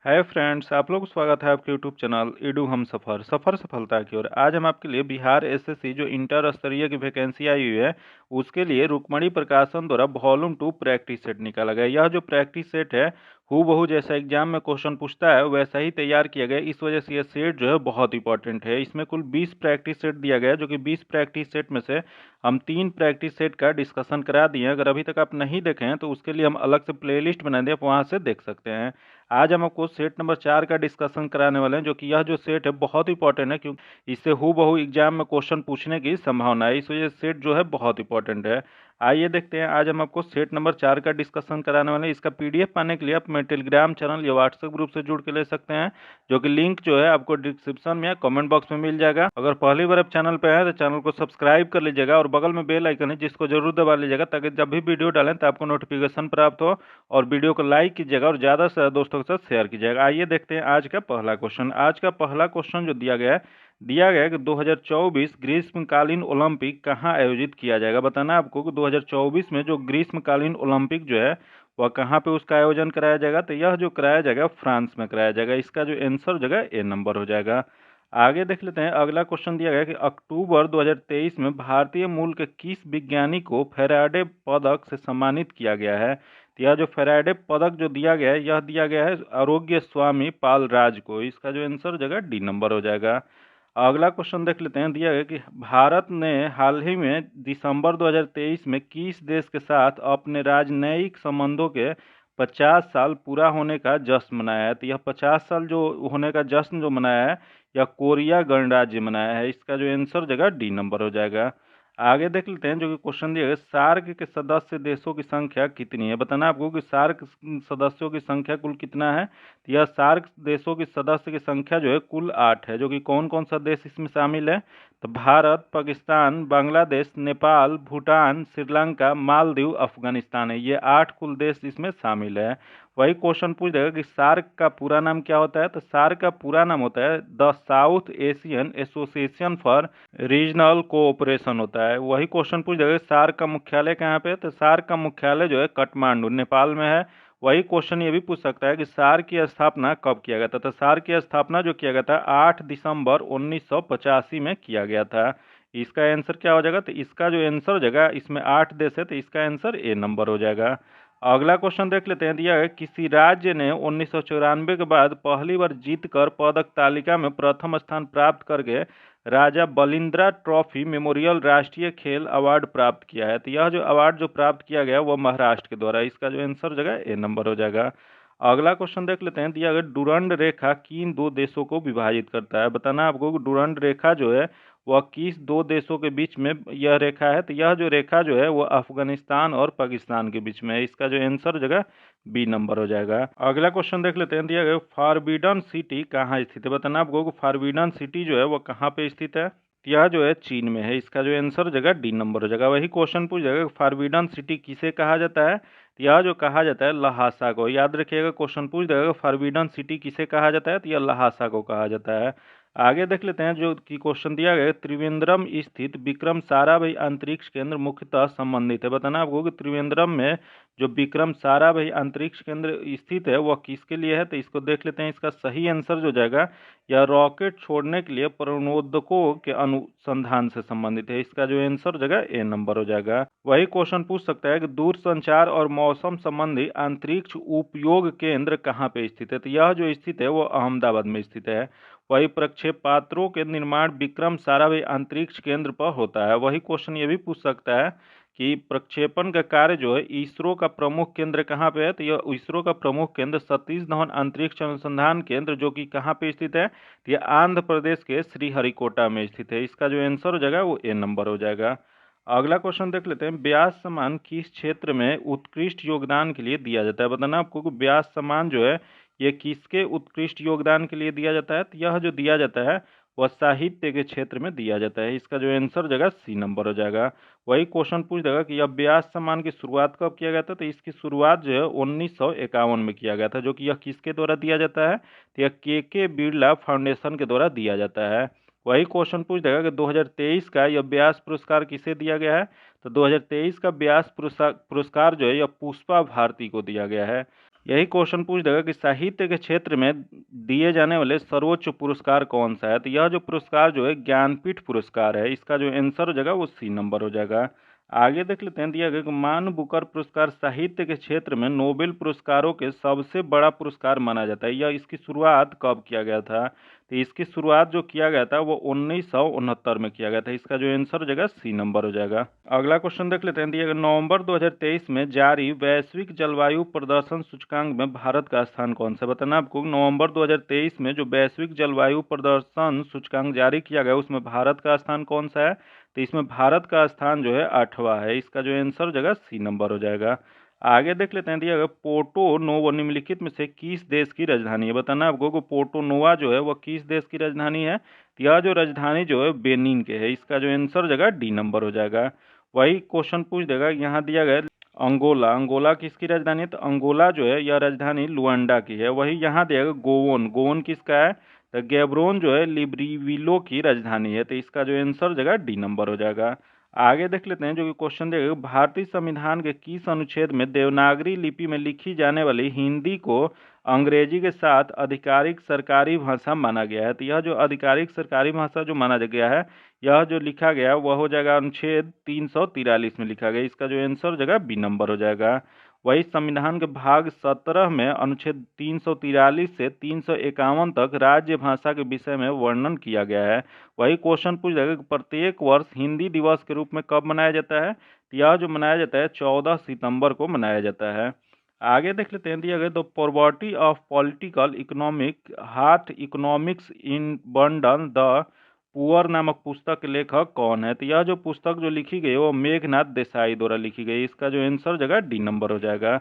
Hi friends, आप लोग को स्वागत है आपके यूट्यूब चैनल ईडू हम सफ़र सफ़र सफलता की ओर। आज हम आपके लिए बिहार एसएससी जो इंटर स्तरीय की वैकेंसी आई हुई है उसके लिए रुक्मणी प्रकाशन द्वारा वॉल्यूम 2 प्रैक्टिस सेट निकाला गया। यह जो प्रैक्टिस सेट है हूबहू जैसा एग्जाम में क्वेश्चन पूछता है वैसा ही तैयार किया गया। इस वजह से यह सेट जो है बहुत इंपॉर्टेंट है। इसमें कुल 20 प्रैक्टिस सेट दिया गया है, जो कि 20 प्रैक्टिस सेट में से हम 3 प्रैक्टिस सेट का डिस्कशन करा दिए हैं। अगर अभी तक आप नहीं देखे हैं तो उसके लिए हम अलग से प्लेलिस्ट बना दिए, आप वहाँ से देख सकते हैं। आज हम आपको सेट नंबर 4 का डिस्कशन कराने वाले हैं, जो कि यह जो सेट है बहुत इंपॉर्टेंट है, क्योंकि इससे हूबहू एग्जाम में क्वेश्चन पूछने की संभावना है। इस वजह से सेट जो है बहुत इंपॉर्टेंट है। आइए देखते हैं, आज हम आपको सेट नंबर 4 का डिस्कशन कराने वाले हैं। इसका पीडीएफ पाने के लिए आप मेरे टेलीग्राम चैनल या व्हाट्सएप ग्रुप से जुड़ के ले सकते हैं, जो कि लिंक जो है आपको डिस्क्रिप्शन में या कमेंट बॉक्स में मिल जाएगा। अगर पहली बार आप चैनल पे आए तो चैनल को सब्सक्राइब कर लीजिएगा और बगल में बेल आइकन है जिसको जरूर दबा लीजिएगा, ताकि जब भी वीडियो डालें तो आपको नोटिफिकेशन प्राप्त हो। और वीडियो को लाइक कीजिएगा और ज़्यादा से ज़्यादा दोस्तों के साथ शेयर कीजिएगा। आइए देखते हैं आज का पहला क्वेश्चन। आज का पहला क्वेश्चन जो दिया गया है कि 2024 ग्रीष्मकालीन ओलंपिक कहाँ आयोजित किया जाएगा। बताना आपको कि 2024 में जो ग्रीष्मकालीन ओलंपिक जो है वह कहाँ पे उसका आयोजन कराया जाएगा। तो यह जो कराया जाएगा फ्रांस में कराया जाएगा। इसका जो आंसर जगह ए नंबर हो जाएगा। आगे देख लेते हैं, अगला क्वेश्चन दिया गया कि अक्टूबर 2023 में भारतीय मूल के किस विज्ञानी को फैराडे पदक से सम्मानित किया गया है। तो यह जो फैराडे पदक जो दिया गया है यह दिया गया है आरोग्य स्वामी पालराज को। इसका जो आंसर जगह डी नंबर हो जाएगा। अगला क्वेश्चन देख लेते हैं, दिया गया कि भारत ने हाल ही में दिसंबर 2023 में किस देश के साथ अपने राजनयिक संबंधों के 50 साल पूरा होने का जश्न मनाया है। तो यह 50 साल जो होने का जश्न जो मनाया है यह कोरिया गणराज्य मनाया है। इसका जो आंसर जगह डी नंबर हो जाएगा। आगे देख लेते हैं, जो कि क्वेश्चन दिया गया सार्क के सदस्य देशों की संख्या कितनी है। बताना आपको कि सार्क सदस्यों की संख्या कुल कितना है। तो यह सार्क देशों की सदस्य की संख्या जो है कुल 8 है। जो कि कौन कौन सा देश इसमें शामिल है, तो भारत, पाकिस्तान, बांग्लादेश, नेपाल, भूटान, श्रीलंका, मालदीव, अफगानिस्तान है। ये 8 कुल देश इसमें शामिल है। वही क्वेश्चन पूछ देगा कि सार्क का पूरा नाम क्या होता है। तो सार्क का पूरा नाम होता है the south Asian association for regional cooperation होता है। वही क्वेश्चन पूछ देगा सार्क का मुख्यालय कहाँ पे है। तो सार्क का मुख्यालय जो है काठमांडू नेपाल में है। वही क्वेश्चन ये भी पूछ सकता है कि सार्क की स्थापना कब किया गया था। तो सार्क की स्थापना जो किया गया था 8 दिसंबर 1985 में किया गया था। इसका आंसर क्या हो जाएगा। तो इसका जो आंसर हो जाएगा, इसमें 8 देश है तो इसका आंसर ए नंबर हो जाएगा। अगला क्वेश्चन देख लेते हैं, दिया है किसी राज्य ने 1994 के बाद पहली बार जीतकर पदक तालिका में प्रथम स्थान प्राप्त करके राजा बलिंद्रा ट्रॉफी मेमोरियल राष्ट्रीय खेल अवार्ड प्राप्त किया है। तो यह जो अवार्ड जो प्राप्त किया गया वह महाराष्ट्र के द्वारा। इसका जो आंसर जगह ए नंबर हो जाएगा। अगला क्वेश्चन देख लेते हैं, दिया गया डुरंड रेखा किन दो देशों को विभाजित करता है। बताना आपको कि डुरंड रेखा जो है वह किस दो देशों के बीच में यह रेखा है। तो यह जो रेखा जो है वह अफगानिस्तान और पाकिस्तान के बीच में है। इसका जो आंसर जगह बी नंबर हो जाएगा। अगला क्वेश्चन देख लेते हैं, दिया गया फारबिडन सिटी कहाँ स्थित है। बताना आपको कि फारबिडन सिटी जो है वह कहाँ पे स्थित है। तो यह जो है चीन में है। इसका जो आंसर जगह डी नंबर हो जाएगा। वही क्वेश्चन पूछ जाएगा फारबिडन सिटी किसे कहा जाता है। तो यह जो कहा जाता है लहासा को। याद रखिएगा, क्वेश्चन पूछ देगा फारबिडन सिटी किसे कहा जाता है, तो यह लहासा को कहा जाता है। आगे देख लेते हैं, जो कि क्वेश्चन दिया गया त्रिवेंद्रम स्थित विक्रम साराभाई अंतरिक्ष केंद्र मुख्यतः संबंधित है। बताना आपको कि त्रिवेंद्रम में जो विक्रम साराभाई अंतरिक्ष केंद्र स्थित है वह किसके लिए है। तो इसको देख लेते हैं, इसका सही आंसर जो जाएगा यह रॉकेट छोड़ने के लिए प्रणोदकों के अनुसंधान से संबंधित है। इसका जो आंसर जगह ए नंबर हो जाएगा। वही क्वेश्चन पूछ सकता है कि दूरसंचार और मौसम संबंधी अंतरिक्ष उपयोग केंद्र कहाँ पे स्थित है। तो यह जो स्थित है वो अहमदाबाद में स्थित है। वही प्रक्षेपात्रों के निर्माण विक्रम साराभाई अंतरिक्ष केंद्र पर होता है। वही क्वेश्चन ये भी पूछ सकता है कि प्रक्षेपण का कार्य जो है इसरो का प्रमुख केंद्र कहाँ पे है। तो यह इसरो का प्रमुख केंद्र सतीश धवन अंतरिक्ष अनुसंधान केंद्र जो कि कहाँ पे स्थित है, तो यह आंध्र प्रदेश के श्रीहरिकोटा में स्थित है। इसका जो आंसर हो जाएगा वो ए नंबर हो जाएगा। अगला क्वेश्चन देख लेते हैं, व्यास सम्मान किस क्षेत्र में उत्कृष्ट योगदान के लिए दिया जाता है। बताना आपको कि व्यास सम्मान जो है ये किसके उत्कृष्ट योगदान के लिए दिया जाता है। तो यह जो दिया जाता है वह साहित्य के क्षेत्र में दिया जाता है। इसका जो आंसर जगह सी नंबर हो जाएगा। वही क्वेश्चन पूछ देगा कि यह व्यास सम्मान की शुरुआत कब किया गया था। तो इसकी शुरुआत जो है 1951 में किया गया था। जो कि यह किसके द्वारा दिया जाता है, तो यह के बिरला फाउंडेशन के द्वारा दिया जाता है। वही क्वेश्चन पूछ देगा कि 2023 का यह व्यास पुरस्कार किसे दिया गया है। तो 2023 का व्यास पुरस्कार जो है यह पुष्पा भारती को दिया गया है। यही क्वेश्चन पूछ देगा कि साहित्य के क्षेत्र में दिए जाने वाले सर्वोच्च पुरस्कार कौन सा है। तो यह जो पुरस्कार जो है ज्ञानपीठ पुरस्कार है। इसका जो आंसर हो जाएगा वो सी नंबर हो जाएगा। आगे देख लेते हैं, दिया गया कि मान बुकर पुरस्कार साहित्य के क्षेत्र में नोबेल पुरस्कारों के सबसे बड़ा पुरस्कार माना जाता है। यह इसकी शुरुआत कब किया गया था। तो इसकी शुरुआत जो किया गया था वो 1969 में किया गया था। इसका जो आंसर हो जाएगा सी नंबर हो जाएगा। अगला क्वेश्चन देख लेते हैं, दिया गया नवंबर 2023 में जारी वैश्विक जलवायु प्रदर्शन सूचकांक में भारत का स्थान कौन सा। बताना आपको, नवंबर 2023 में जो वैश्विक जलवायु प्रदर्शन सूचकांक जारी किया गया उसमें भारत का स्थान कौन सा है। तो इसमें भारत का स्थान जो है 8वां है। इसका जो आंसर हो जाएगा सी नंबर हो जाएगा। आगे देख लेते हैं, दिया गया पोर्टो नोवो निम्नलिखित में से किस देश की राजधानी है। बताना आपको कि पोर्टो नोवा जो है वह किस देश की राजधानी है। तो यह जो राजधानी जो है बेनिन के है। इसका जो आंसर हो जाएगा डी नंबर हो जाएगा। वही क्वेश्चन पूछ देगा, यहाँ दिया गया अंगोला, अंगोला किसकी राजधानी है। तो अंगोला जो है यह राजधानी लुआंडा की है। वही यहाँ दिया गया गोवन, गोवन किसका है। तो गैब्रोन जो है लिब्रिविलो की राजधानी है। तो इसका जो आंसर हो जाएगा डी नंबर हो जाएगा। आगे देख लेते हैं, जो कि क्वेश्चन देगा भारतीय संविधान के किस अनुच्छेद में देवनागरी लिपि में लिखी जाने वाली हिंदी को अंग्रेजी के साथ आधिकारिक सरकारी भाषा माना गया है। तो यह जो आधिकारिक सरकारी भाषा जो माना गया है, यह जो लिखा गया वह हो जाएगा अनुच्छेद 343 में लिखा गया। इसका जो आंसर हो जाएगा बी नंबर हो जाएगा। वही संविधान के भाग 17 में अनुच्छेद 343 से 351 तक राज्य भाषा के विषय में वर्णन किया गया है। वही क्वेश्चन पूछ जाएगा कि प्रत्येक वर्ष हिंदी दिवस के रूप में कब मनाया जाता है। यह जो मनाया जाता है 14 सितंबर को मनाया जाता है। आगे देख लेते हैं, दिया गया the poverty of political economic heart economics in bundle the poor नामक पुस्तक के लेखक कौन है। तो यह जो पुस्तक जो लिखी गई है वो मेघनाथ देसाई द्वारा लिखी गई। इसका जो आंसर जगह डी नंबर हो जाएगा।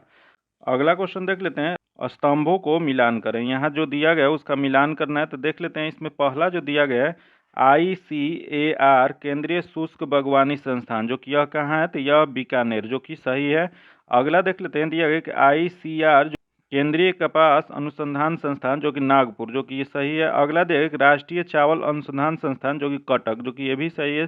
अगला क्वेश्चन देख लेते हैं, स्तंभों को मिलान करें। यहाँ जो दिया गया है उसका मिलान करना है। तो देख लेते हैं, इसमें पहला जो दिया गया है ICAR केंद्रीय शुष्क बागवानी संस्थान, जो कि यह कहाँ है। तो यह बीकानेर, जो कि सही है। अगला देख लेते हैं, दिया गया कि ICR केंद्रीय कपास अनुसंधान संस्थान, जो कि नागपुर, जो कि ये सही है। अगला देखिए राष्ट्रीय चावल अनुसंधान संस्थान, जो कि कटक, जो कि ये भी सही है।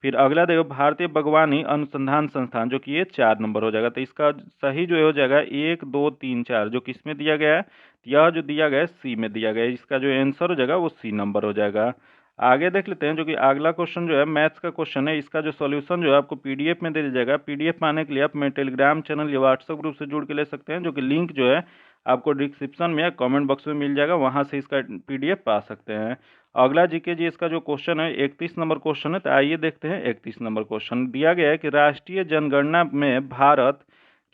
फिर अगला देखो भारतीय बागवानी अनुसंधान संस्थान, जो कि ये 4 नंबर हो जाएगा। तो इसका सही जो हो जाएगा 1 2 3 4, जो किसमें दिया गया है। यह जो दिया गया है सी में दिया गया है। इसका जो आंसर हो जाएगा वो सी नंबर हो जाएगा। आगे देख लेते हैं, जो कि अगला क्वेश्चन जो है मैथ्स का क्वेश्चन है। इसका जो सॉल्यूशन जो है आपको PDF में दे दिया जाएगा। PDF पाने के लिए आप मेरे टेलीग्राम चैनल या व्हाट्सएप ग्रुप से जुड़ के ले सकते हैं, जो कि लिंक जो है आपको डिस्क्रिप्शन में या कमेंट बॉक्स में मिल जाएगा। वहां से इसका PDF पा सकते हैं। अगला जीके जी इसका जो क्वेश्चन है 31 नंबर क्वेश्चन है। तो आइए देखते हैं 31 नंबर क्वेश्चन। दिया गया है कि राष्ट्रीय जनगणना में भारत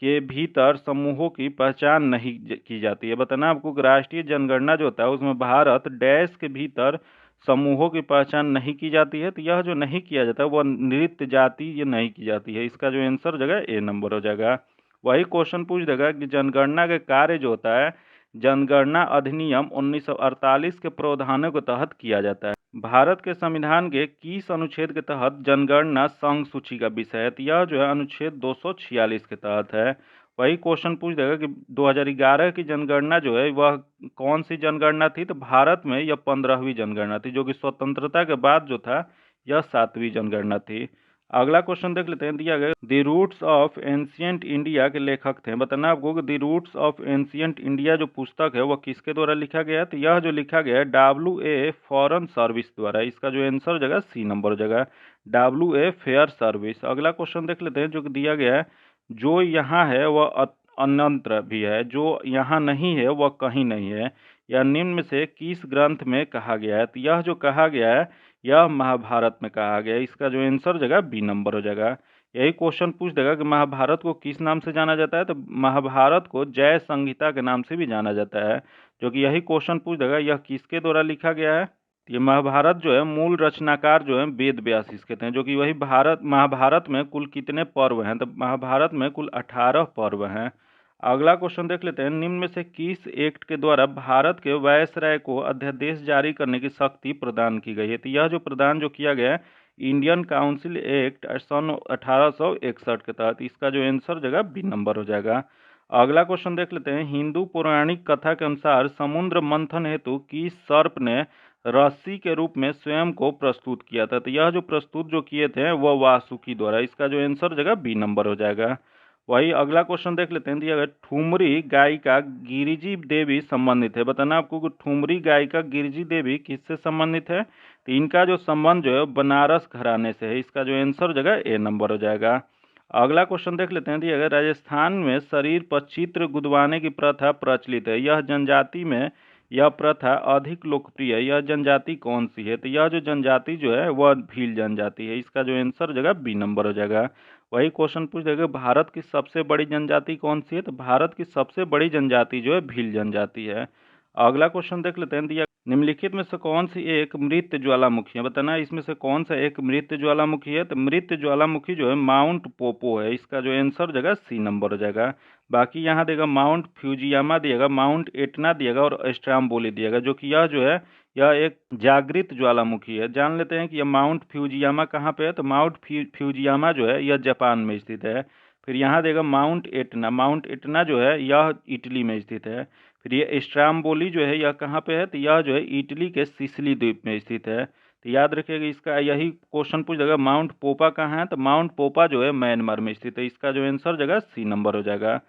के भीतर समूहों की पहचान नहीं की जाती है। बताना आपको कि राष्ट्रीय जनगणना जो होता है उसमें भारत डैश के भीतर समूहों की पहचान नहीं की जाती है। तो यह जो नहीं किया जाता है वह नृत्य जाति ये नहीं की जाती है। इसका जो आंसर हो जाएगा ए नंबर हो जाएगा। वही क्वेश्चन पूछ देगा कि जनगणना के कार्य जो होता है जनगणना अधिनियम 1948 के प्रावधानों के तहत किया जाता है। भारत के संविधान के किस अनुच्छेद के तहत जनगणना संघ सूची का विषय है। तो यह जो है अनुच्छेद 246 के तहत है। वही क्वेश्चन पूछ देगा कि 2011 की जनगणना जो है वह कौन सी जनगणना थी। तो भारत में यह 15वीं जनगणना थी, जो कि स्वतंत्रता के बाद जो था यह 7वीं जनगणना थी। अगला क्वेश्चन देख लेते हैं, दिया गया the roots of ancient India के लेखक थे। बताना आपको कि the roots of ancient India जो पुस्तक है वह किसके द्वारा लिखा गया है। तो यह जो लिखा गया है WA फॉरेन सर्विस द्वारा। इसका जो आंसर हो जाएगा सी नंबर हो जाएगा, WA फेयर सर्विस। अगला क्वेश्चन देख लेते हैं, जो कि दिया गया है जो यहाँ है वह अन्यत्र भी है, जो यहाँ नहीं है वह कहीं नहीं है। यह निम्न में से किस ग्रंथ में कहा गया है। तो यह जो कहा गया है यह महाभारत में कहा गया है। इसका जो आंसर हो जाएगा बी नंबर हो जाएगा। यही क्वेश्चन पूछ देगा कि महाभारत को किस नाम से जाना जाता है। तो महाभारत को जय संहिता के नाम से भी जाना जाता है, जो कि यही क्वेश्चन पूछ देगा यह किसके द्वारा लिखा गया है। ये महाभारत जो है मूल रचनाकार जो है वेद व्यास इसके थे, जो कि वही महाभारत में कुल कितने पर्व हैं। तो महाभारत में कुल 18 पर्व हैं। अगला क्वेश्चन देख लेते हैं, निम्न में से किस एक्ट के द्वारा भारत के वायसराय को अध्यादेश जारी करने की शक्ति प्रदान की गई है। तो यह जो प्रदान जो किया गया है इंडियन काउंसिल एक्ट सन 1861 के तहत। इसका जो आंसर जगह बी नंबर हो जाएगा। अगला क्वेश्चन देख लेते हैं, हिंदू पौराणिक कथा के अनुसार समुद्र मंथन हेतु किस सर्प ने रस्सी के रूप में स्वयं को प्रस्तुत किया था। तो यह जो प्रस्तुत जो किए थे वह वासुकी द्वारा। इसका जो आंसर जगह बी नंबर हो जाएगा। वही अगला क्वेश्चन देख लेते हैं, दिया गया ठुमरी गायिका गिरिजी देवी संबंधित है। बताना आपको कि ठुमरी गायिका गिरिजी देवी किससे संबंधित है। तो इनका जो संबंध जो है बनारस घराने से है। इसका जो आंसर हो जाएगा ए नंबर हो जाएगा। अगला क्वेश्चन देख लेते हैं, दिया गया राजस्थान में शरीर पर चित्र गुदवाने की प्रथा प्रचलित है। यह जनजाति में यह प्रथा अधिक लोकप्रिय है। यह जनजाति कौन सी है। तो यह जो जनजाति जो है वह भील जनजाति है। इसका जो आंसर हो जाएगा बी नंबर हो जाएगा। वही क्वेश्चन पूछ देगा भारत की सबसे बड़ी जनजाति कौन सी है। तो भारत की सबसे बड़ी जनजाति जो है भील जनजाति है। अगला क्वेश्चन देख लेते हैं, दिया निम्नलिखित में से कौन सी एक मृत ज्वालामुखी है। बताना इसमें से कौन सा एक मृत ज्वालामुखी है। तो मृत ज्वालामुखी जो है माउंट पोपो है। इसका जो आंसर हो जाएगा सी नंबर हो जाएगा। बाकी यहाँ देगा माउंट फ्यूजियामा दिएगा, माउंट एटना दिएगा और स्ट्राम्बोली दिएगा, जो कि यह जो है यह एक जागृत ज्वालामुखी है। जान लेते हैं कि यह माउंट फ्यूजियामा कहाँ पे है। तो माउंट फ्यूजियामा जो है यह जापान में स्थित है। फिर यहाँ देगा माउंट एटना, माउंट एटना जो है यह इटली में स्थित है। फिर ये स्ट्राम्बोली जो है यह कहाँ पे है। तो यह जो है इटली के सिसिली द्वीप में स्थित है। तो याद रखिएगा, इसका यही क्वेश्चन पूछ जाएगा माउंट पोपा कहाँ है। तो माउंट पोपा जो है म्यांमार में स्थित है। इसका जो आंसर जगह सी नंबर हो जाएगा।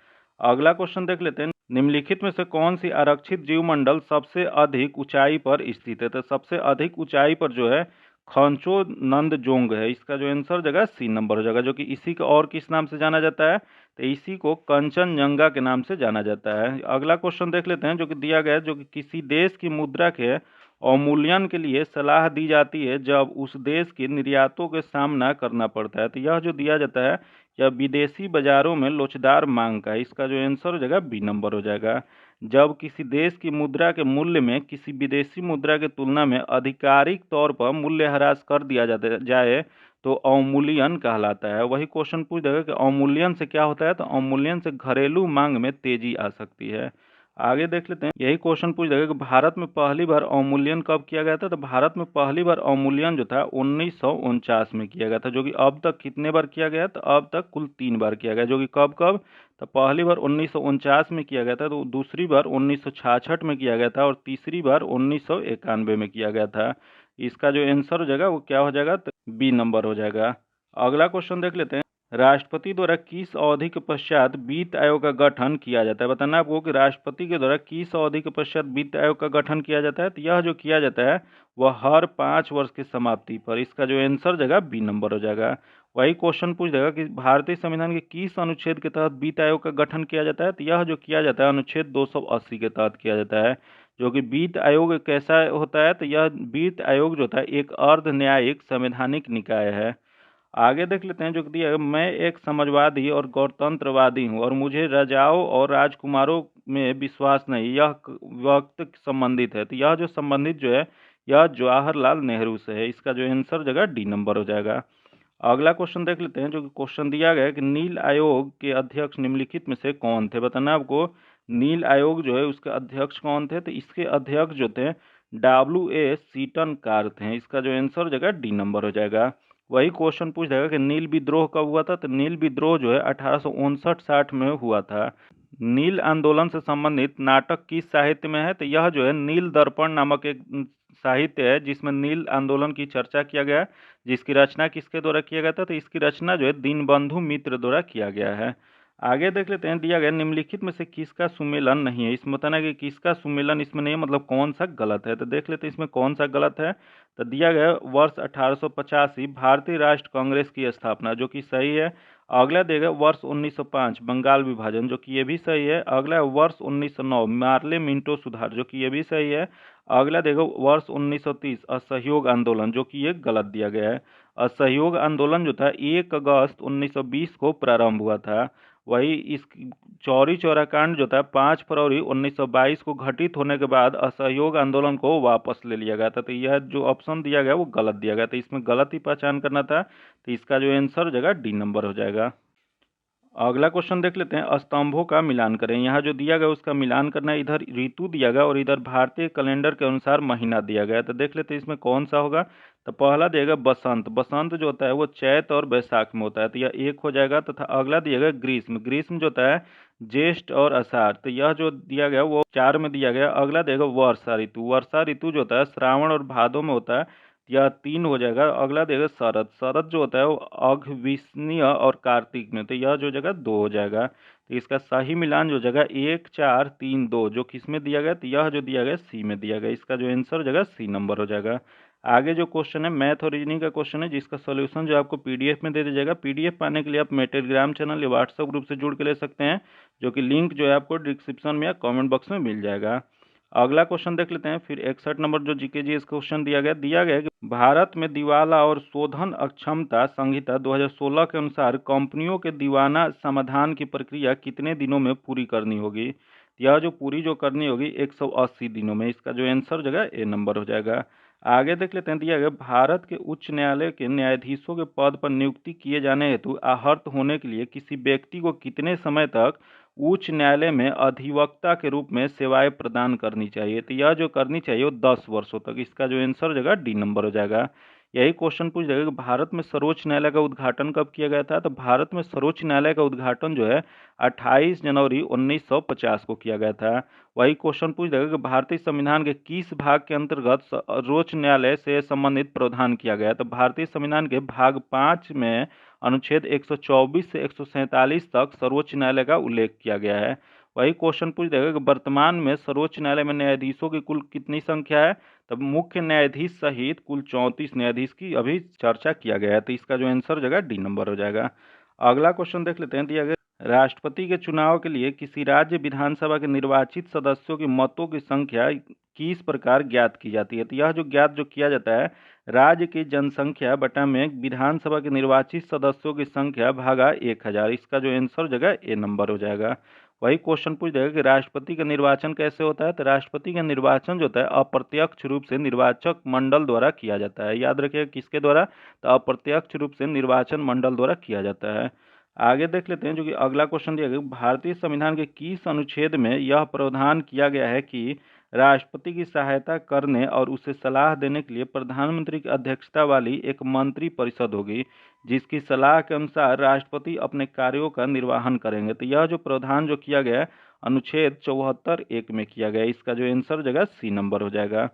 अगला क्वेश्चन देख लेते हैं, निम्नलिखित में से कौन सी आरक्षित जीवमंडल सबसे अधिक ऊंचाई पर स्थित है। तो सबसे अधिक ऊंचाई पर जो है खंचो नंदजोंग है। इसका जो आंसर जगह सी नंबर हो जाएगा, जो कि इसी को और किस नाम से जाना जाता है। तो इसी को कंचनजंगा के नाम से जाना जाता है। अगला क्वेश्चन देख लेते हैं, जो कि दिया गया है, जो कि किसी देश की मुद्रा के अवमूल्यन के लिए सलाह दी जाती है जब उस देश के निर्यातों के सामना करना पड़ता है। तो यह जो दिया जाता है यह विदेशी बाजारों में लोचदार मांग का है। इसका जो आंसर हो जाएगा बी नंबर हो जाएगा। जब किसी देश की मुद्रा के मूल्य में किसी विदेशी मुद्रा की तुलना में आधिकारिक तौर पर मूल्यह्रास कर दिया जाए तो अवमूल्यन कहलाता है। वही क्वेश्चन पूछ देगा कि अवमूल्यन से क्या होता है। तो अवमूल्यन से घरेलू मांग में तेजी आ सकती है। आगे देख लेते हैं, यही क्वेश्चन पूछ देगा कि भारत में पहली बार अवमूल्यन कब किया गया था। तो भारत में पहली बार अवमूल्यन जो था 1949 में किया गया था, जो कि अब तक कितने बार किया गया। तो अब तक कुल 3 बार किया गया, जो कि कब कब। तो पहली बार 1949 में किया गया था, तो दूसरी बार 1966 में किया गया था और तीसरी बार 1991 में किया गया था। इसका जो आंसर हो जाएगा वो क्या हो जाएगा। तो बी नंबर हो जाएगा। अगला क्वेश्चन देख लेते हैं, राष्ट्रपति द्वारा किस अवधि के पश्चात वित्त आयोग का गठन किया जाता है। बताना आपको कि राष्ट्रपति के द्वारा किस अवधि के पश्चात वित्त आयोग का गठन किया जाता है। तो यह जो किया जाता है वह हर 5 वर्ष की समाप्ति पर। इसका जो आंसर जगह बी नंबर हो जाएगा। वही क्वेश्चन पूछ देगा कि भारतीय संविधान के किस अनुच्छेद के तहत वित्त आयोग का गठन किया जाता है। तो यह जो किया जाता है अनुच्छेद 280 के तहत किया जाता है। जो कि वित्त आयोग कैसा होता है। तो यह वित्त आयोग जो होता है एक अर्ध न्यायिक संवैधानिक निकाय है। आगे देख लेते हैं, जो कि दिया है, मैं एक समाजवादी और गणतंत्रवादी हूँ और मुझे राजाओं और राजकुमारों में विश्वास नहीं। यह वक्त संबंधित है। तो यह जो संबंधित जो है यह जवाहरलाल नेहरू से है। इसका जो आंसर जगह डी नंबर हो जाएगा। अगला क्वेश्चन देख लेते हैं, जो कि क्वेश्चन दिया गया है कि नील आयोग के अध्यक्ष निम्नलिखित में से कौन थे। बताना आपको नील आयोग जो है उसके अध्यक्ष कौन थे। तो इसके अध्यक्ष जो थे WA सीटन कार थे। इसका जो आंसर हो जाएगा डी नंबर हो जाएगा। वही क्वेश्चन पूछ जाएगा कि नील विद्रोह कब हुआ था। तो नील विद्रोह जो है 1859-60 में हुआ था। नील आंदोलन से संबंधित नाटक किस साहित्य में है। तो यह जो है नील दर्पण नामक एक साहित्य है जिसमें नील आंदोलन की चर्चा किया गया, जिसकी रचना किसके द्वारा किया गया था। तो इसकी रचना जो है दीनबंधु मित्र द्वारा किया गया है। आगे देख लेते हैं, दिया गया निम्नलिखित में से किसका सुमेलन नहीं है। इसमें बताना कि किसका सुमेलन इसमें नहीं है, मतलब कौन सा गलत है। तो देख लेते हैं इसमें कौन सा गलत है। तो दिया गया वर्ष 1885 भारतीय राष्ट्र कांग्रेस की स्थापना, जो कि सही है। अगला देगा वर्ष 1905 बंगाल विभाजन, जो कि ये भी सही है। अगला वर्ष 1909 मार्ले मिंटो सुधार, जो कि ये भी सही है। अगला देगा वर्ष 1930 असहयोग आंदोलन, जो कि ये गलत दिया गया है। असहयोग आंदोलन जो था 1 अगस्त 1920 को प्रारंभ हुआ था। वही इस चौरी चौरा कांड जो था 5 फरवरी 1922 को घटित होने के बाद असहयोग आंदोलन को वापस ले लिया गया था। तो यह जो ऑप्शन दिया गया वो गलत दिया गया था, इसमें गलत ही पहचान करना था। तो इसका जो आंसर हो जाएगा डी नंबर हो जाएगा। अगला क्वेश्चन देख लेते हैं, स्तंभों का मिलान करें। यहाँ जो दिया गया उसका मिलान करना है। इधर ऋतु दिया गया और इधर भारतीय कैलेंडर के अनुसार महीना दिया गया है। तो देख लेते हैं इसमें कौन सा होगा। तो पहला दिएगा बसंत, बसंत जो होता है वो चैत और बैसाख में होता है। तो यह एक हो जाएगा। तथा अगला दिएगा ग्रीष्म, ग्रीष्म जो होता है ज्येष्ठ और आषाढ़। तो यह जो दिया गया वो 4 में दिया गया। अगला देगा वर्षा ऋतु, वर्षा ऋतु जो होता है श्रावण और भादो में होता है। यह 3 हो जाएगा। अगला देगा शरद। शरद जो होता है वो अघविष्णीय और कार्तिक में, तो यह जो जगह 2 हो जाएगा। तो इसका सही मिलान जो जगह 1 4 3 2 जो किस में दिया गया, तो यह जो दिया गया सी में दिया गया। इसका जो आंसर जगह सी नंबर हो जाएगा। आगे जो क्वेश्चन है मैथ और रीजनिंग का क्वेश्चन है, जिसका सोल्यूशन जो आपको पीडीएफ में दे दिया जाएगा। पीडीएफ पाने के लिए आप मेरे टेलीग्राम चैनल या व्हाट्सएप ग्रुप से जुड़ के ले सकते हैं, जो कि लिंक जो है आपको डिस्क्रिप्शन में या कमेंट बॉक्स में मिल जाएगा। अगला क्वेश्चन देख लेते हैं। फिर 61 नंबर जो जीके जी क्वेश्चन दिया गया कि भारत में दिवाला और शोधन अक्षमता संहिता 2016 के अनुसार कंपनियों के दीवाना समाधान की प्रक्रिया कितने दिनों में पूरी करनी होगी। यह जो पूरी जो करनी होगी 180 दिनों में। इसका जो आंसर जगह ए नंबर हो जाएगा। आगे देख लेते हैं। दिया गया भारत के उच्च न्यायालय के न्यायाधीशों के पद पर नियुक्ति किए जाने हेतु आहर्त होने के लिए किसी व्यक्ति को कितने समय तक उच्च न्यायालय में अधिवक्ता के रूप में सेवाएं प्रदान करनी चाहिए। तो यह जो करनी चाहिए वो 10 वर्षों तक। इसका जो आंसर जगह डी नंबर हो जाएगा। यही क्वेश्चन पूछ जाएगा कि भारत में सर्वोच्च न्यायालय का उद्घाटन कब किया गया था। तो भारत में सर्वोच्च न्यायालय का उद्घाटन जो है 28 जनवरी 1950 को किया गया था। वही क्वेश्चन पूछ जाएगा कि भारतीय संविधान के किस भाग के अंतर्गत सर्वोच्च न्यायालय से संबंधित प्रावधान किया गया। तो भारतीय संविधान के भाग 5 में अनुच्छेद 124 से 147 तक सर्वोच्च न्यायालय का उल्लेख किया गया है। वही क्वेश्चन पूछ देगा कि वर्तमान में सर्वोच्च न्यायालय में न्यायाधीशों की कुल कितनी संख्या है। तब मुख्य न्यायाधीश सहित कुल 34 न्यायाधीश की अभी चर्चा किया गया है। तो इसका जो आंसर जगह डी नंबर हो जाएगा। अगला क्वेश्चन देख लेते हैं। दिया गया राष्ट्रपति के चुनाव के लिए किसी राज्य विधानसभा के निर्वाचित सदस्यों की मतों की संख्या किस प्रकार ज्ञात की जाती है। तो यह जो ज्ञात जो किया जाता है राज्य की जनसंख्या बटा में विधानसभा के निर्वाचित सदस्यों की संख्या भागा 1000। इसका जो आंसर जगह ए नंबर हो जाएगा। वही क्वेश्चन पूछ जाएगा कि राष्ट्रपति का निर्वाचन कैसे होता है। तो राष्ट्रपति का निर्वाचन जो होता है अप्रत्यक्ष रूप से निर्वाचक मंडल द्वारा किया जाता है। याद रखिएगा किसके द्वारा, तो अप्रत्यक्ष रूप से निर्वाचन मंडल द्वारा किया जाता है। आगे देख लेते हैं जो कि अगला क्वेश्चन दिया गया भारतीय संविधान के किस अनुच्छेद में यह प्रावधान किया गया है कि राष्ट्रपति की सहायता करने और उसे सलाह देने के लिए प्रधानमंत्री की अध्यक्षता वाली एक मंत्री परिषद होगी, जिसकी सलाह के अनुसार राष्ट्रपति अपने कार्यों का निर्वहन करेंगे। तो यह जो प्रावधान जो किया गया है अनुच्छेद 74(1) में किया गया है। इसका जो आंसर जगह सी नंबर हो जाएगा।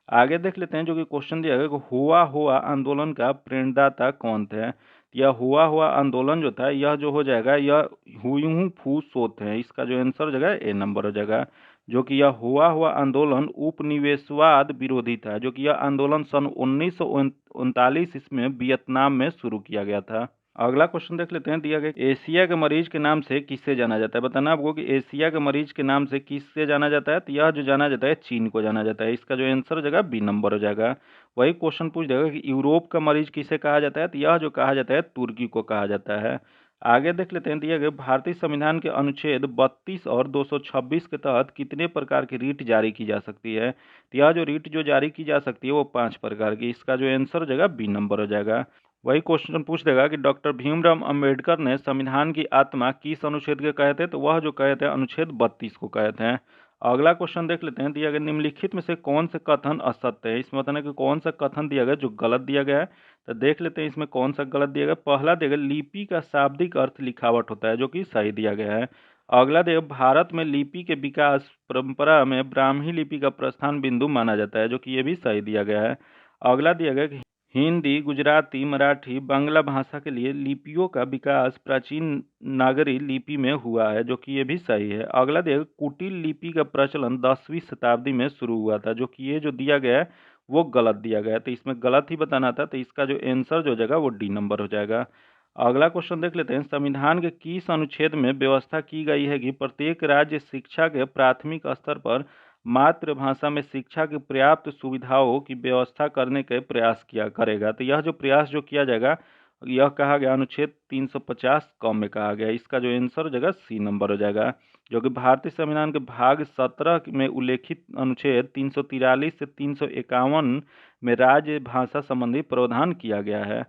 आगे देख लेते हैं जो कि क्वेश्चन दिया गया हुआ आंदोलन का प्रेरणादाता कौन थे। यह हुआ आंदोलन जो था यह जो हो जाएगा यह हुयू फू सो थे। इसका जो आंसर जगह ए नंबर हो जाएगा। जो कि यह हुआ आंदोलन उपनिवेशवाद विरोधी था, जो कि यह आंदोलन सन 1939 इसमें वियतनाम में शुरू किया गया था। अगला क्वेश्चन देख लेते हैं। दिया गया एशिया के मरीज के नाम से किससे जाना जाता है। बताना आपको कि एशिया के मरीज के नाम से किससे जाना जाता है। तो यह जो जाना जाता है चीन को जाना जाता है। इसका जो आंसर जगह बी नंबर हो जाएगा। वही क्वेश्चन पूछ जाएगा कि यूरोप का मरीज किसे कहा जाता है। तो यह जो कहा जाता है तुर्की को कहा जाता है। आगे देख लेते हैं। दिया गया भारतीय संविधान के अनुच्छेद 32 और 226 के तहत कितने प्रकार की रीट जारी की जा सकती है। तो यह जो रीट जो जारी की जा सकती है वो 5 प्रकार की। इसका जो आंसर जगह बी नंबर हो जाएगा। वही क्वेश्चन पूछ देगा कि डॉक्टर भीमराव अंबेडकर ने संविधान की आत्मा किस अनुच्छेद के कहे थे। तो वह जो कहे थे अनुच्छेद 32 को कहे थे। अगला क्वेश्चन देख लेते हैं। दिया गया निम्नलिखित में से कौन से कथन असत्य है। इसमें बताना कि कौन सा कथन दिया गया जो गलत दिया गया है। तो देख लेते हैं इसमें कौन सा गलत दिया गया। पहला दिया गया लिपि का शाब्दिक अर्थ लिखावट होता है, जो कि सही दिया गया है। अगला दिया भारत में लिपि के विकास परंपरा में ब्राह्मी लिपि का प्रस्थान बिंदु माना जाता है, जो कि ये भी सही दिया गया है। अगला दिया गया कि हिंदी, गुजराती, मराठी, बांग्ला भाषा के लिए लिपियों का विकास प्राचीन नागरी लिपि में हुआ है, जो कि ये भी सही है। अगला देखो कुटिल लिपि का प्रचलन 10वीं शताब्दी में शुरू हुआ था, जो कि ये जो दिया गया है वो गलत दिया गया है। तो इसमें गलत ही बताना था। तो इसका जो आंसर जो हो जाएगा वो डी नंबर हो जाएगा। अगला क्वेश्चन देख लेते हैं। संविधान के किस अनुच्छेद में व्यवस्था की गई है कि प्रत्येक राज्य शिक्षा के प्राथमिक स्तर पर मातृभाषा में शिक्षा की पर्याप्त सुविधाओं की व्यवस्था करने के प्रयास किया करेगा। तो यह जो प्रयास जो किया जाएगा यह कहा गया अनुच्छेद 350 क में कहा गया। इसका जो आंसर हो जाएगा सी नंबर हो जाएगा। जो कि भारतीय संविधान के भाग 17 में उल्लेखित अनुच्छेद 343 से 351 में राज्य भाषा संबंधी प्रावधान किया गया है।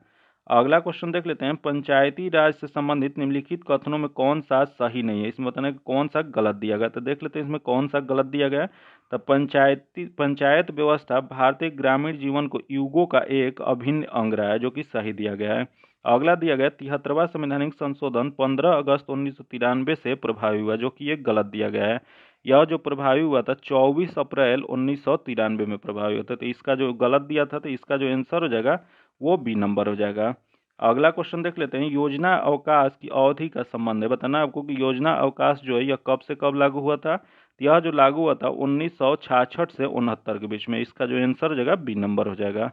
अगला क्वेश्चन देख लेते हैं। पंचायती राज से संबंधित निम्नलिखित कथनों में कौन सा सही नहीं है। इसमें बताना है कि कौन सा गलत दिया गया। तो देख लेते हैं इसमें कौन सा गलत दिया गया है। तो पंचायत व्यवस्था भारतीय ग्रामीण जीवन को युगों का एक अभिन्न अंग रहा है, जो कि सही दिया गया है। अगला दिया गया 73वां संवैधानिक संशोधन 15 अगस्त 1993 से प्रभावी हुआ, जो कि ये गलत दिया गया है। यह जो प्रभावी हुआ था 24 अप्रैल 1993 में प्रभावी हुआ था। तो इसका जो गलत दिया था, तो इसका जो आंसर हो जाएगा वो बी नंबर हो जाएगा। अगला क्वेश्चन देख लेते हैं। योजना अवकाश की अवधि का संबंध है। बताना आपको कि योजना अवकाश जो है यह कब से कब लागू हुआ था। तो यह जो लागू हुआ था 1966 से 69 के बीच में। इसका जो आंसर हो जाएगा बी नंबर हो जाएगा।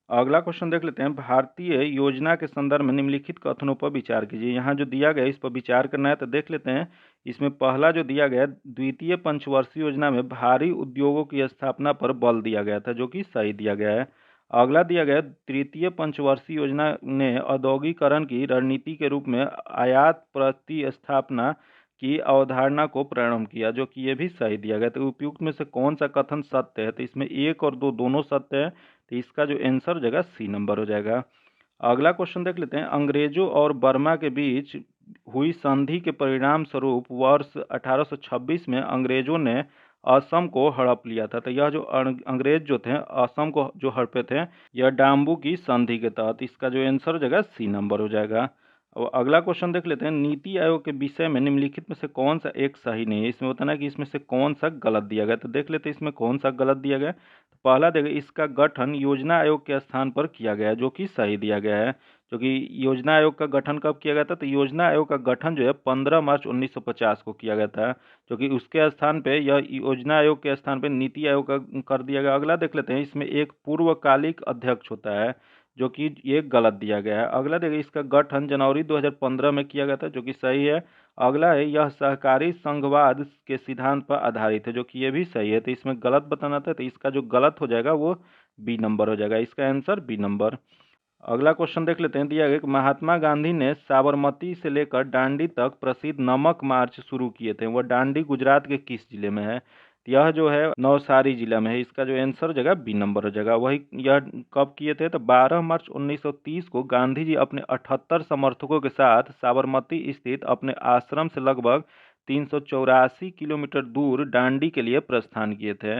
अगला क्वेश्चन देख लेते हैं। भारतीय योजना के संदर्भ में निम्नलिखित कथनों पर विचार कीजिए। यहाँ जो दिया गया है इस पर विचार करना है। तो देख लेते हैं। इसमें पहला जो दिया गया है, द्वितीय पंचवर्षीय योजना में भारी उद्योगों की स्थापना पर बल दिया गया था, जो कि सही दिया गया है। अगला दिया गया है, तृतीय पंचवर्षीय योजना ने औद्योगिकरण की रणनीति के रूप में आयात प्रतिस्थापना की अवधारणा को प्रारंभ किया, जो कि ये भी सही दिया गया। तो उपयुक्त में से कौन सा कथन सत्य है। तो इसमें 1 और 2 दोनों सत्य है। तो इसका जो आंसर हो जाएगा सी नंबर हो जाएगा। अगला क्वेश्चन देख लेते हैं। अंग्रेजों और बर्मा के बीच हुई संधि के परिणाम स्वरूप वर्ष 1826 में अंग्रेजों ने असम को हड़प लिया था। तो यह जो अंग्रेज जो थे असम को जो हड़पे थे, यह डाम्बू की संधि के तहत। इसका जो आंसर हो जाएगा सी नंबर हो जाएगा। और अगला क्वेश्चन देख लेते हैं। नीति आयोग के विषय में निम्नलिखित में से कौन सा एक सही नहीं है। इसमें बताना है कि इसमें से कौन सा गलत दिया गया। तो देख लेते हैं इसमें कौन सा गलत दिया गया। तो पहला देखिए, इसका गठन योजना आयोग के स्थान पर किया गया है, जो कि सही दिया गया है। जो कि योजना आयोग का गठन कब किया गया था। तो योजना आयोग का गठन जो है 15 मार्च 1950 को किया गया था, जो कि उसके स्थान पे यह योजना आयोग के स्थान पे नीति आयोग का कर दिया गया। अगला देख लेते हैं। इसमें एक पूर्वकालिक अध्यक्ष होता है, जो कि ये गलत दिया गया है। अगला देखिए, इसका गठन जनवरी 2015 में किया गया था, जो कि सही है। अगला है, यह सहकारी संघवाद के सिद्धांत पर आधारित है, जो कि ये भी सही है। तो इसमें गलत बताना था। तो इसका जो गलत हो जाएगा वो बी नंबर हो जाएगा। इसका आंसर बी नंबर। अगला क्वेश्चन देख लेते हैं। दिया गया कि महात्मा गांधी ने साबरमती से लेकर दांडी तक प्रसिद्ध नमक मार्च शुरू किए थे। वह दांडी गुजरात के किस जिले में है। तो यह जो है नवसारी जिला में है। इसका जो आंसर हो जाएगा बी नंबर हो जाएगा। वही यह कब किए थे। तो 12 मार्च 1930 को गांधी जी अपने 78 समर्थकों के साथ साबरमती स्थित अपने आश्रम से लगभग 384 किलोमीटर दूर दांडी के लिए प्रस्थान किए थे।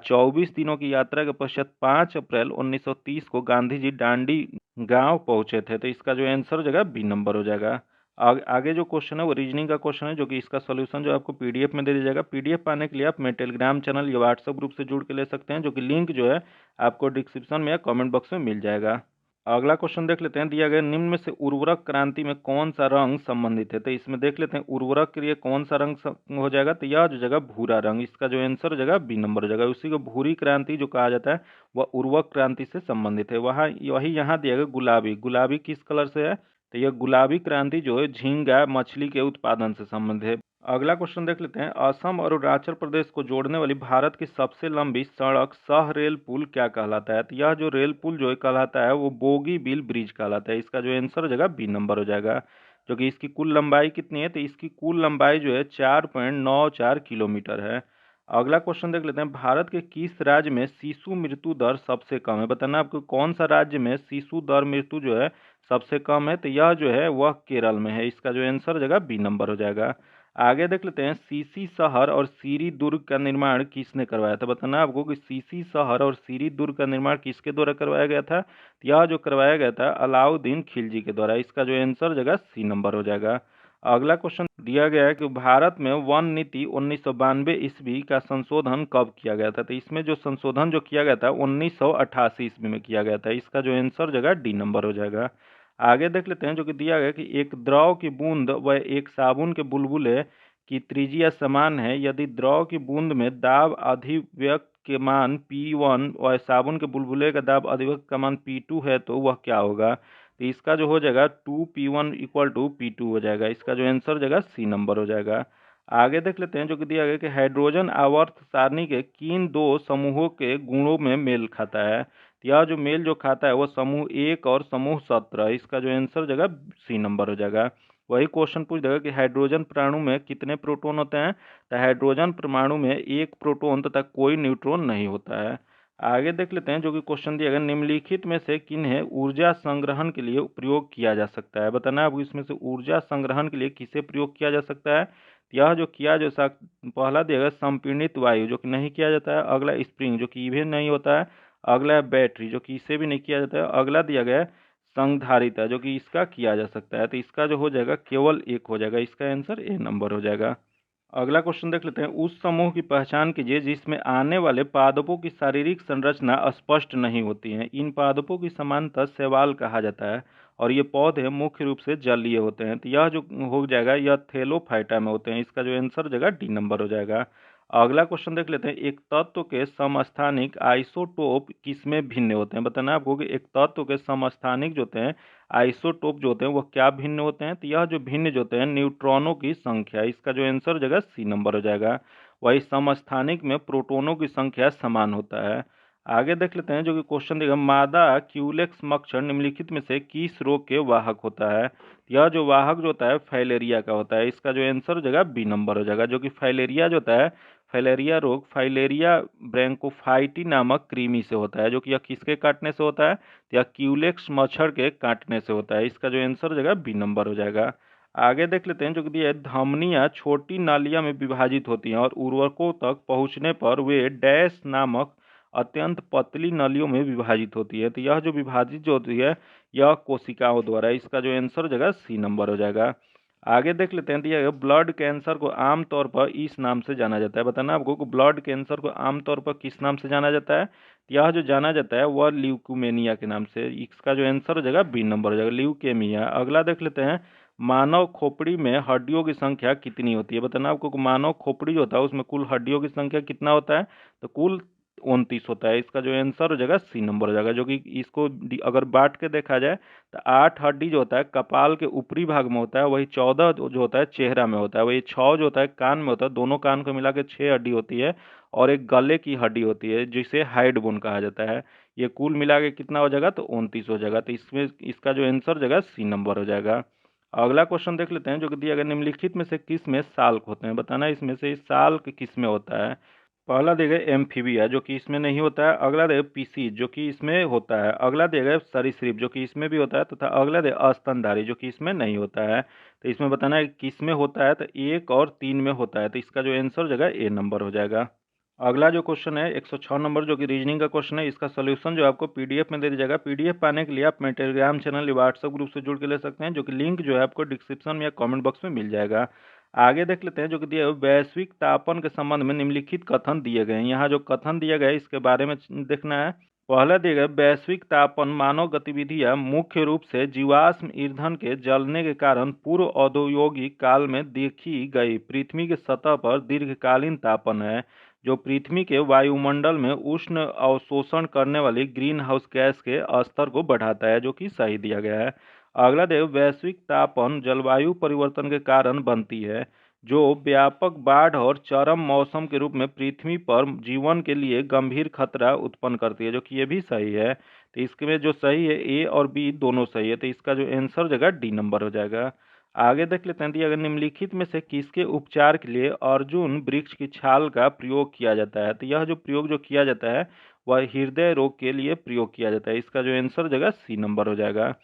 24 दिनों की यात्रा के पश्चात 5 अप्रैल 1930 को गांधी जी दांडी गांव पहुंचे थे। तो इसका जो आंसर हो जाएगा बी नंबर हो जाएगा। आगे जो क्वेश्चन है वो रीजनिंग का क्वेश्चन है, जो कि इसका सॉल्यूशन जो आपको पीडीएफ में दे दिया जाएगा। पीडीएफ पाने के लिए आप मेरे टेलीग्राम चैनल या व्हाट्सएप ग्रुप से जुड़ के ले सकते हैं, जो कि लिंक जो है आपको डिस्क्रिप्शन में या कमेंट बॉक्स में मिल जाएगा। अगला क्वेश्चन देख लेते हैं। दिया गया निम्न में से उर्वरक क्रांति में कौन सा रंग संबंधित है। तो इसमें देख लेते हैं उर्वरक के लिए कौन सा रंग हो जाएगा। तो यह जो जगह भूरा रंग। इसका जो आंसर हो जाएगा बी नंबर हो जाएगा। उसी को भूरी क्रांति जो कहा जाता है वह उर्वरक क्रांति से संबंधित है। वही यहाँ दिया गया गुलाबी। गुलाबी किस कलर से है। तो यह गुलाबी क्रांति जो है झींगा मछली के उत्पादन से संबंधित है। अगला क्वेश्चन देख लेते हैं। असम और अरुणाचल प्रदेश को जोड़ने वाली भारत की सबसे लंबी सड़क सह रेल पुल क्या कहलाता है। तो यह जो रेल पुल जो है कहलाता है वो बोगीबील ब्रिज कहलाता है। इसका जो आंसर हो जाएगा बी नंबर हो जाएगा। जो कि इसकी कुल लंबाई कितनी है। तो इसकी कुल लंबाई जो है 4.94 किलोमीटर है। अगला क्वेश्चन देख लेते हैं। भारत के किस राज्य में शिशु मृत्यु दर सबसे कम है। बताना आपको कौन सा राज्य में शिशु दर मृत्यु जो है सबसे कम है। तो यह जो है वह केरल में है। इसका जो आंसर हो जाएगा बी नंबर हो जाएगा। आगे देख लेते हैं। सीसी शहर और सीरी दुर्ग का निर्माण किसने करवाया था। बताना आपको कि सीसी शहर और सीरी दुर्ग का निर्माण किसके द्वारा करवाया गया था। तो यह जो करवाया गया था अलाउद्दीन खिलजी के द्वारा। इसका जो आंसर हो जाएगा सी नंबर हो जाएगा। अगला क्वेश्चन दिया गया है कि भारत में वन नीति 1992 ईस्वी का संशोधन कब किया गया था। तो इसमें जो संशोधन जो किया गया था 1988 ईस्वी में किया गया था। इसका जो आंसर हो जाएगा डी नंबर हो जाएगा। आगे देख लेते हैं। जो कि दिया गया कि एक द्रव की बूंद व एक साबुन के बुलबुले की त्रिज्या समान है। यदि द्रव की बूंद में दाब अधिव्यक्त के मान P1 और साबुन के बुलबुले का दाब अधिव्यक्त का मान P2 है, तो वह क्या होगा। तो इसका जो हो जाएगा 2P1 इक्वल टू P2 हो जाएगा। इसका जो आंसर हो जाएगा सी नंबर हो जाएगा। आगे देख लेते हैं। जो कि दिया गया कि हाइड्रोजन आवर्त सारणी के किन दो समूहों के गुणों में मेल खाता है। यह जो मेल जो खाता है वो समूह 1 और समूह 17। इसका जो आंसर हो जाएगा सी नंबर हो जाएगा। वही क्वेश्चन पूछ देगा कि हाइड्रोजन परमाणु में कितने प्रोटॉन होते हैं। तो हाइड्रोजन परमाणु में एक प्रोटॉन तथा कोई न्यूट्रॉन नहीं होता है। आगे देख लेते हैं। जो कि क्वेश्चन दिया गया निम्नलिखित में से किन्हें ऊर्जा संग्रहण के लिए प्रयोग किया जा सकता है। बताना अब इसमें से ऊर्जा संग्रहण के लिए किसे प्रयोग किया जा सकता है। यह जो किया जा सकता पहला दिया गया संपीड़ित वायु, जो कि नहीं किया जाता है। अगला स्प्रिंग, जो कि इवन नहीं होता है। अगला है बैटरी, जो कि इससे भी नहीं किया जाता है। अगला दिया गया है संधारिता, जो कि इसका किया जा सकता है। तो इसका जो हो जाएगा केवल एक हो जाएगा। इसका आंसर ए नंबर हो जाएगा। अगला क्वेश्चन देख लेते हैं। उस समूह की पहचान कीजिए जिसमें आने वाले पादपों की शारीरिक संरचना स्पष्ट नहीं होती है। इन पादपों की समानता शैवाल कहा जाता है और ये पौधे मुख्य रूप से जलीय होते हैं। तो यह जो हो जाएगा, यह थैलोफाइटा में होते हैं। इसका जो आंसर हो जाएगा डी नंबर हो जाएगा। अगला क्वेश्चन देख लेते हैं। एक तत्व के समस्थानिक आइसोटोप किसमें भिन्न होते हैं? बताना है आपको कि एक तत्व के समस्थानिक जो होते हैं आइसोटोप जो होते हैं वह क्या भिन्न होते हैं? तो यह जो भिन्न जो होते हैं न्यूट्रॉनों की संख्या। इसका जो आंसर हो जाएगा सी नंबर हो जाएगा। वही समस्थानिक में प्रोटॉनों की संख्या समान होता है। आगे देख लेते हैं जो कि क्वेश्चन देगा। मादा क्यूलेक्स मच्छर निम्नलिखित में से किस रोग के वाहक होता है? यह जो वाहक जो होता है फाइलेरिया का होता है। इसका जो आंसर हो जाएगा बी नंबर हो जाएगा। जो कि फाइलेरिया जो होता है, फाइलेरिया रोग फाइलेरिया ब्रैंकोफाइटी नामक कृमि से होता है। जो कि यह किसके काटने से होता है? या क्यूलेक्स मच्छर के काटने से होता है। इसका जो आंसर हो जाएगा बी नंबर हो जाएगा। आगे देख लेते हैं जो कि दिया है। धमनियां छोटी नालियां में विभाजित होती हैं और उर्वरकों तक पहुंचने पर वे डैश नामक अत्यंत पतली नलियों में विभाजित होती है। तो यह जो विभाजित जो होती है यह कोशिकाओं द्वारा। इसका जो आंसर हो जाएगा सी नंबर हो जाएगा। आगे देख लेते हैं। दिया गया ब्लड कैंसर को आमतौर पर इस नाम से जाना जाता है। बताना आपको कि ब्लड कैंसर को आमतौर पर किस नाम से जाना जाता है? यह जो जाना जाता है वह ल्यूकेमिया के नाम से। इसका जो आंसर हो जाएगा बी नंबर हो जाएगा, ल्यूकेमिया। अगला देख लेते हैं। मानव खोपड़ी में हड्डियों की संख्या कितनी होती है? बताना आपको कि मानव खोपड़ी जो होता है उसमें कुल हड्डियों की संख्या कितना होता है? तो कुल 29 होता है। इसका जो आंसर हो जाएगा सी नंबर हो जाएगा। जो कि इसको अगर बांट के देखा जाए तो 8 हड्डी जो होता है कपाल के ऊपरी भाग में होता है, वही 14 जो होता है चेहरा में होता है, वही 6 जो होता है कान में होता है। दोनों कान को मिला के 6 हड्डी होती है और एक गले की हड्डी होती है जिसे हाइड बोन कहा जाता है। ये कुल मिला के कितना हो जाएगा? तो 29 हो जाएगा। तो इसमें इसका जो आंसर हो जाएगा सी नंबर हो जाएगा। अगला क्वेश्चन देख लेते हैं जो कि दिया गया। निम्नलिखित में से किस में साल्क होते हैं? बताना इसमें से साल्क किस में होता है। पहला देगा एम्फीबिया जो कि इसमें नहीं होता है। अगला देगा पीसी जो कि इसमें होता है। अगला देगा सरीसृप जो कि इसमें भी होता है तथा अगला देगा स्तनधारी जो कि इसमें नहीं होता है। तो इसमें बताना है किस में होता है। तो 1 और 3 में होता है। तो इसका जो आंसर हो जाएगा ए नंबर हो जाएगा। अगला जो क्वेश्चन है 106 नंबर जो कि रीजनिंग का क्वेश्चन है। इसका सोल्यूशन जो आपको पीडीएफ में दे दी जाएगा। पीडीएफ पाने के लिए आप मेरे टेलीग्राम चैनल या व्हाट्सएप ग्रुप से जुड़ के ले सकते हैं, जो कि लिंक जो है आपको डिस्क्रिप्शन में या कमेंट बॉक्स में मिल जाएगा। आगे देख लेते हैं जो कि दिया है। वैश्विक तापन के संबंध में निम्नलिखित कथन दिए गए हैं। यहाँ जो कथन दिया गया है इसके बारे में देखना है। पहला दिया गया। वैश्विक तापन मानव गतिविधियां मुख्य रूप से जीवाश्म ईंधन के जलने के कारण पूर्व औद्योगिक काल में देखी गई पृथ्वी की सतह पर दीर्घकालीन तापन है, जो पृथ्वी के वायुमंडल में उष्ण अवशोषण करने वाली ग्रीन हाउस गैस के स्तर को बढ़ाता है। जो कि सही दिया गया है। अगला देव। वैश्विक तापन जलवायु परिवर्तन के कारण बनती है, जो व्यापक बाढ़ और चरम मौसम के रूप में पृथ्वी पर जीवन के लिए गंभीर खतरा उत्पन्न करती है। जो कि ये भी सही है। तो इसमें जो सही है ए और बी दोनों सही है। तो इसका जो आंसर हो जाएगा डी नंबर हो जाएगा। आगे देख लेते हैं। दिया अगर निम्नलिखित में से किसके उपचार के लिए अर्जुन वृक्ष की छाल का प्रयोग किया जाता है? तो यह जो प्रयोग जो किया जाता है वह हृदय रोग के लिए प्रयोग किया जाता है। इसका जो आंसर हो जाएगा सी नंबर हो जाएगा।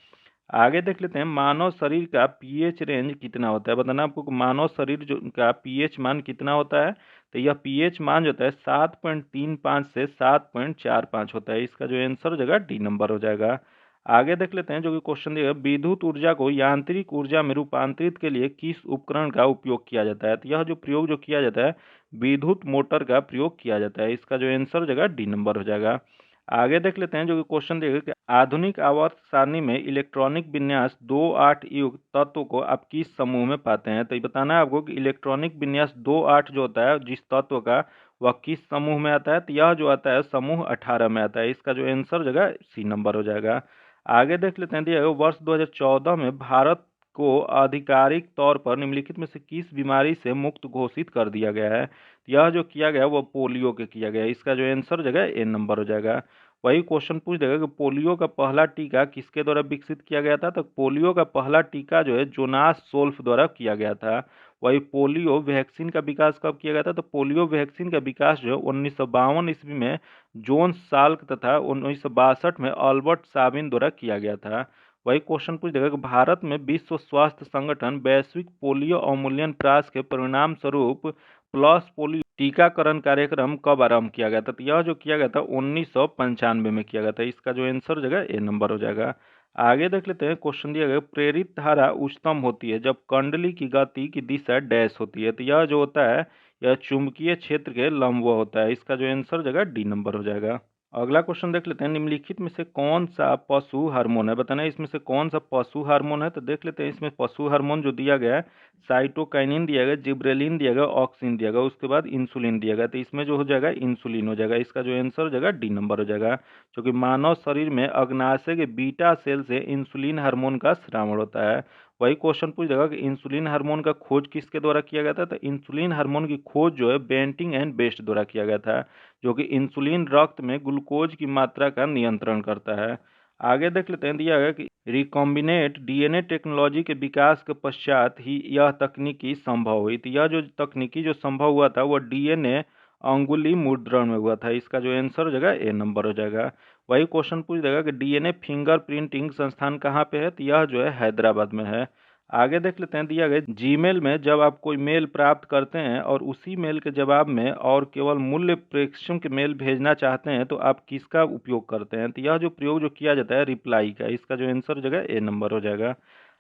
आगे देख लेते हैं। मानव शरीर का पीएच रेंज कितना होता है? बताना आपको कि मानव शरीर जो का पीएच मान कितना होता है। तो यह पीएच मान जो होता है 7.35 से 7.45 होता है। इसका जो आंसर हो जाएगा डी नंबर हो जाएगा। आगे देख लेते हैं जो कि क्वेश्चन दिया गया। विद्युत ऊर्जा को यांत्रिक ऊर्जा में रूपांतरित के लिए किस उपकरण का उपयोग किया जाता है? तो यह जो प्रयोग जो किया जाता है विद्युत मोटर का प्रयोग किया जाता है। इसका जो आंसर हो जाएगा डी नंबर हो जाएगा। आगे देख लेते हैं जो कि क्वेश्चन देगा कि आधुनिक आवर्त सारणी में इलेक्ट्रॉनिक विन्यास 2-8 युक्त तत्व को आप किस समूह में पाते हैं? तो ये बताना है आपको कि इलेक्ट्रॉनिक विन्यास 2-8 जो होता है जिस तत्व का वह किस समूह में आता है। तो यह जो आता है समूह 18 में आता है। इसका जो आंसर हो जाएगा सी नंबर हो जाएगा। आगे देख लेते हैं। दिया गया वर्ष 2014 में भारत को आधिकारिक तौर पर निम्नलिखित में से किस बीमारी से मुक्त घोषित कर दिया गया है? यह जो किया गया वो पोलियो के किया गया। इसका जो आंसर हो जाएगा ए नंबर हो जाएगा। वही क्वेश्चन पूछ देगा कि पोलियो का पहला टीका किसके द्वारा विकसित किया गया था? तो पोलियो का पहला टीका जो है जोनास सोल्फ द्वारा किया गया था। वही पोलियो वैक्सीन का विकास कब किया गया था? तो पोलियो वैक्सीन का विकास जो है 1952 ईस्वी में जोन्स साल्क तथा 1962 में अल्बर्ट साबिन द्वारा किया गया था। वही क्वेश्चन पूछ देगा कि भारत में विश्व स्वास्थ्य संगठन वैश्विक पोलियो अवमूल्यन प्रयास के परिणाम स्वरूप प्लस पोलियो टीकाकरण कार्यक्रम कब आरंभ किया गया था? तो यह जो किया गया था 1995 में किया गया था। इसका जो आंसर हो जाएगा ए नंबर हो जाएगा। आगे देख लेते हैं, क्वेश्चन दिया गया प्रेरित धारा उच्चतम होती है जब कुंडली की गति की दिशा डैश होती है। तो यह जो होता है यह चुंबकीय क्षेत्र के लंबवत होता है। इसका जो आंसर हो जाएगा डी नंबर हो जाएगा। अगला क्वेश्चन देख लेते हैं, निम्नलिखित में से कौन सा पशु हार्मोन है, बताना है इसमें से कौन सा पशु हार्मोन है। तो देख लेते हैं, इसमें पशु हार्मोन जो दिया गया है साइटोकाइनिन दिया गया, जिब्रेलिन दिया गया, ऑक्सिन दिया गया, उसके बाद इंसुलिन दिया गया। तो इसमें जो हो जाएगा इंसुलिन हो जाएगा। इसका जो आंसर हो जाएगा डी नंबर हो जाएगा। क्योंकि मानव शरीर में अग्नाशय के बीटा सेल से इंसुलिन हार्मोन का श्रावण होता है। वही क्वेश्चन पूछ देगा कि इंसुलिन हार्मोन का खोज किसके द्वारा किया गया था। तो इंसुलिन हार्मोन की खोज जो है बेंटिंग एंड बेस्ट द्वारा किया गया था, जो कि इंसुलिन रक्त में ग्लूकोज की मात्रा का नियंत्रण करता है। आगे देख लेते हैं, दिया गया कि रिकॉम्बिनेट डीएनए टेक्नोलॉजी के विकास के पश्चात ही यह तकनीकी संभव हुई। तो यह जो तकनीकी जो संभव हुआ था वह डीएनए अंगुली मुद्रण में हुआ था। इसका जो आंसर हो जाएगा ए नंबर हो जाएगा। वही क्वेश्चन पूछ देगा कि डीएनए फिंगर प्रिंटिंग संस्थान कहाँ पे है। तो यह जो है हैदराबाद में है। आगे देख लेते हैं, दिया गया जीमेल में जब आप कोई मेल प्राप्त करते हैं और उसी मेल के जवाब में और केवल मूल्य प्रेषण के मेल भेजना चाहते हैं तो आप किसका उपयोग करते हैं। तो यह जो प्रयोग जो किया जाता है रिप्लाई का। इसका जो आंसर हो जाएगा ए नंबर हो जाएगा।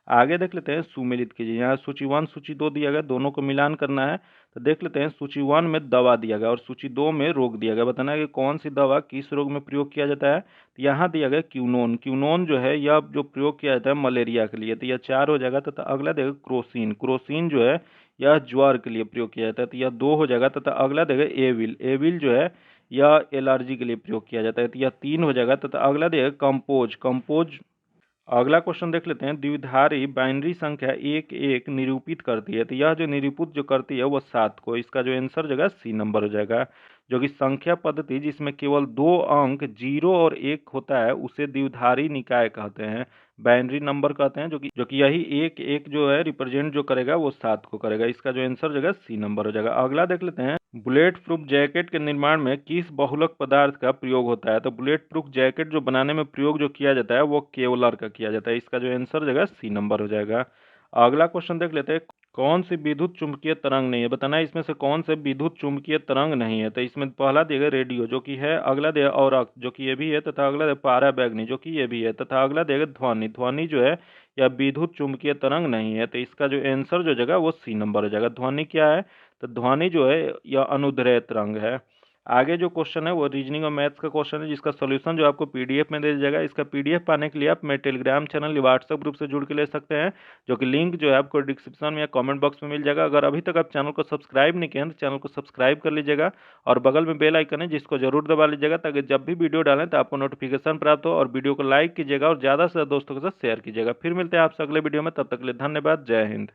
आगे देख लेते हैं, सुमेलित कीजिए। यहाँ सूची 1 सूची 2 दिया गया, दोनों को मिलान करना है। तो देख लेते हैं, सूची 1 में दवा दिया गया और सूची 2 में रोग दिया गया। बताना है कि कौन सी दवा किस रोग में प्रयोग किया जाता है। तो यहाँ दिया गया क्यूनोन। क्यूनोन जो है यह जो प्रयोग किया जाता है मलेरिया के लिए। तो यह 4 हो जाएगा। तथा अगला देगा क्रोसिन। क्रोसिन जो है यह ज्वर के लिए प्रयोग किया जाता है। तो यह 2 हो जाएगा। तथा अगला देगा एविल। एविल जो है यह एलर्जी के लिए प्रयोग किया जाता है। तो यह 3 हो जाएगा। तथा अगला देगा कंपोज। कंपोज। अगला क्वेश्चन देख लेते हैं, द्विधारी बाइनरी संख्या एक एक निरूपित करती है। तो यह जो निरूपित जो करती है वो 7 को। इसका जो आंसर हो जाएगा सी नंबर हो जाएगा। जो कि संख्या पद्धति जिसमें केवल 2 अंक 0 और 1 होता है उसे द्विधारी निकाय कहते हैं, बाइनरी नंबर कहते हैं। जो कि यही एक एक जो है रिप्रेजेंट जो करेगा वो 7 को करेगा। इसका जो आंसर हो जाएगा सी नंबर हो जाएगा। अगला देख लेते हैं, बुलेट प्रूफ जैकेट के निर्माण में किस बहुलक पदार्थ का प्रयोग होता है। तो बुलेट प्रूफ जैकेट जो बनाने में प्रयोग जो किया जाता है वो केवलर का किया जाता है। इसका जो आंसर हो जाएगा सी नंबर हो जाएगा। अगला क्वेश्चन देख लेते हैं, कौन सी विद्युत चुंबकीय तरंग नहीं है। बताना है इसमें से कौन से विद्युत चुंबकीय तरंग नहीं है। तो इसमें पहला देगा रेडियो जो कि है, अगला देगा औरक जो कि ये भी है, तथा अगला देगा पाराबैंगनी जो कि ये भी है, तथा अगला देगा ध्वनि। ध्वनि जो है यह विद्युत चुंबकीय तरंग नहीं है। तो इसका जो आंसर जो जगह वो सी नंबर हो जाएगा। ध्वनि क्या है। तो ध्वनि जो है यह अनुदैर्ध्य तरंग है। आगे जो क्वेश्चन है वो रीजनिंग और मैथ्स का क्वेश्चन है, जिसका सॉल्यूशन जो आपको पीडीएफ में दे दिया जाएगा। इसका पीडीएफ पाने के लिए आप मेरे टेलीग्राम चैनल या व्हाट्सएप ग्रुप से जुड़ के ले सकते हैं, जो कि लिंक जो है आपको डिस्क्रिप्शन में या कमेंट बॉक्स में मिल जाएगा। अगर अभी तक आप चैनल को सब्सक्राइब नहीं किए हैं तो चैनल को सब्सक्राइब कर लीजिएगा और बगल में बेल आइकन है जिसको जरूर दबा लीजिएगा, ताकि जब भी वीडियो डालें तो आपको नोटिफिकेशन प्राप्त हो। और वीडियो को लाइक कीजिएगा और ज़्यादा से ज़्यादा दोस्तों के साथ शेयर कीजिएगा। फिर मिलते हैं आपसे अगले वीडियो में, तब तक के लिए धन्यवाद। जय हिंद।